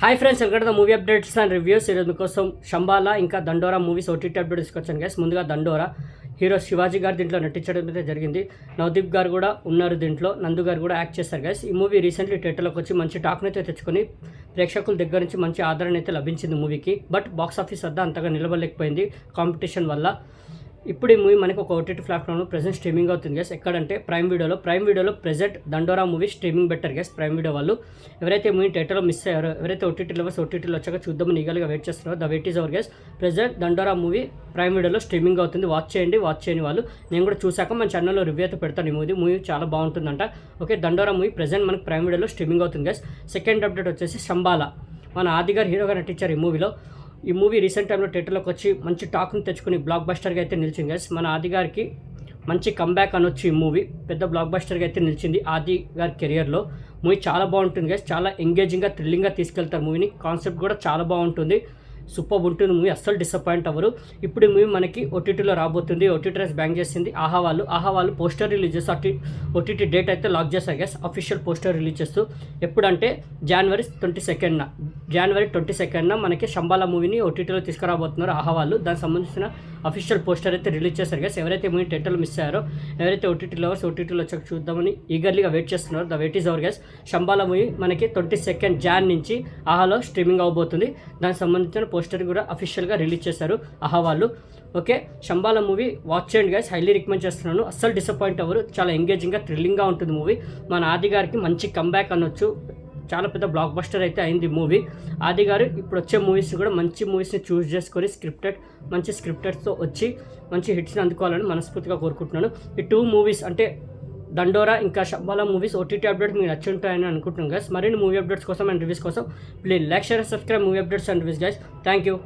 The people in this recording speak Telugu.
Hi friends, welcome to the movie updates and reviews. ఈరోజు కోసం శంబాలా ఇంకా దండోరా మూవీస్ ఓటీటీ అప్డేట్ తీసుకొచ్చాను గైస్. ముందుగా దండోరా హీరో శివాజీ గారు దీంట్లో నటించడం అయితే జరిగింది. నవదీప్ గారు కూడా ఉన్నారు దీంట్లో, నందు గారు కూడా యాక్ట్ చేస్తారు గైస్. ఈ మూవీ రీసెంట్లీ థియేటర్లోకి వచ్చి మంచి టాక్ని అయితే తెచ్చుకొని ప్రేక్షకుల దగ్గర నుంచి మంచి ఆదరణ అయితే లభించింది మూవీకి. బట్ బాక్స్ ఆఫీస్ వద్ద అంతగా నిలబడలేకపోయింది కాంపిటీషన్ వల్ల. ఇప్పుడు ఈ మూవీ మనకి ఒక ఓటీటీ ప్లాట్ఫామ్లో ప్రెజెంట్ స్ట్రీమింగ్ అవుతుంది గైస్. ఎక్కడంటే ప్రైమ్ వీడియోలో present Dandora movie streaming better guys. Prime video వాళ్ళు ఎవరైతే మూవీ థియేటర్లో మిస్ అయ్యారో, ఎవరైతే ఓటీటీ లవర్స్ ఓటీటీలో వచ్చాక చూద్దామని ఈగల్గా వెయిట్ చేస్తున్నారో, the wait is over guys. Present Dandora movie Prime వీడియోలో స్ట్రీమింగ్ అవుతుంది. వాచ్ చేయని వాళ్ళు. నేను కూడా చూసాక మన ఛానల్లో రివ్యూ అయితే పెడతాను. ఈ మూవీ చాలా బాగుంటుందంట. ఓకే, దండోరా మూవీ ప్రెజెంట్ మనకి ప్రైమ్ వీడియోలో స్ట్రీమింగ్ అవుతుంది గైస్. సెకండ్ అప్డేట్ వచ్చేసి శంబాలా. మన ఆది గారు హీరోగా నటించారు ఈ మూవీలో. ఈ మూవీ రీసెంట్ టైంలో థియేటర్లోకి వచ్చి మంచి టాక్ని తెచ్చుకుని బ్లాక్ బస్టర్గా అయితే నిలిచింది గైస్. మన ఆది గారికి మంచి కంబ్యాక్ అనొచ్చు. ఈ మూవీ పెద్ద బ్లాక్ బస్టర్గా అయితే నిలిచింది ఆది గారి కెరియర్లో. మూవీ చాలా బాగుంటుంది గైస్. చాలా ఎంగేజింగ్గా థ్రిల్లింగ్గా తీసుకెళ్తారు మూవీని. కాన్సెప్ట్ కూడా చాలా బాగుంటుంది. సూపర్ ఉంటుంది మూవీ, అస్సలు డిసప్పాయింట్ అవ్వరు. ఇప్పుడు ఈ మూవీ మనకి ఓటీటీలో రాబోతుంది. ఓటీటీ రైట్స్ బ్యాంక్ చేసింది ఆహా వాళ్ళు పోస్టర్ రిలీజ్ చేస్తూ ఓటీటీ డేట్ అయితే లాక్ చేస్తారు గైస్. అఫీషియల్ పోస్టర్ రిలీజ్ చేస్తూ ఎప్పుడంటే జనవరి 22న మనకి శంబాలా మూవీని ఓటీటీలో తీసుకురాబోతున్నారు ఆహా వాళ్ళు. దానికి సంబంధించిన అఫీషియల్ పోస్టర్ అయితే రిలీజ్ చేస్తారు గైస్. ఎవరైతే మూవీ థియేటర్లో మిస్ అయ్యారో, ఎవరైతే ఓటీటీ లవర్స్ ఓటీటీలో వచ్చాక చూద్దామని ఈగర్లీగా వెయిట్ చేస్తున్నారు, the wait is over guys. Shambhala movie మనకి 22 జాన్ నుంచి ఆహాలో స్ట్రీమింగ్ అవబోతుంది. దానికి సంబంధించిన పోస్టర్ కూడా అఫీషియల్గా రిలీజ్ చేశారు ఆహా వాళ్ళు. ఓకే, శంబాలా మూవీ వాచ్ చేయండి గైస్, హైలీ రికమెండ్ చేస్తున్నాను. అస్సలు డిసప్పాయింట్ అవ్వరు. చాలా ఎంగేజింగ్గా థ్రిల్లింగ్గా ఉంటుంది మూవీ. మన ఆది గారికి మంచి కంబ్యాక్ అనొచ్చు. చాలా పెద్ద బ్లాక్ బస్టర్ అయితే అయింది మూవీ. ఆది గారు ఇప్పుడు వచ్చే మూవీస్ కూడా మంచి మూవీస్ని చూస్ చేసుకొని మంచి స్క్రిప్టెడ్స్తో వచ్చి మంచి హిట్స్ని అందుకోవాలని మనస్ఫూర్తిగా కోరుకుంటున్నాను. ఈ 2 మూవీస్ అంటే దండోరా ఇంకా శంబాలా మూవీస్ ఓటీటీ అప్డేట్ మీకు నచ్చి ఉంటాయని అనుకుంటున్నాను గైస్. మరిన్ని మూవీ అప్డేట్స్ కోసం అండ్ రివ్యూస్ కోసం please like, share, subscribe movie updates and reviews guys. Thank you.